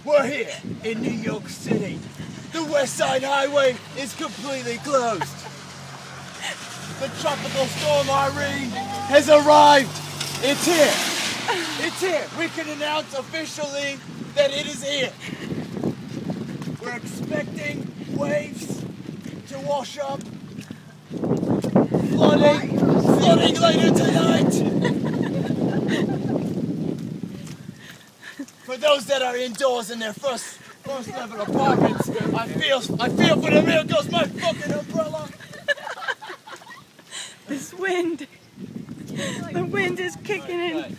We're here in New York City. The West Side Highway is completely closed. The tropical storm Irene has arrived. It's here. It's here. We can announce officially that it is here. We're expecting waves to wash up. Flooding later tonight. For those that are indoors in their first level apartments, I feel for them. Here goes my fucking umbrella. This wind. The wind is kicking in.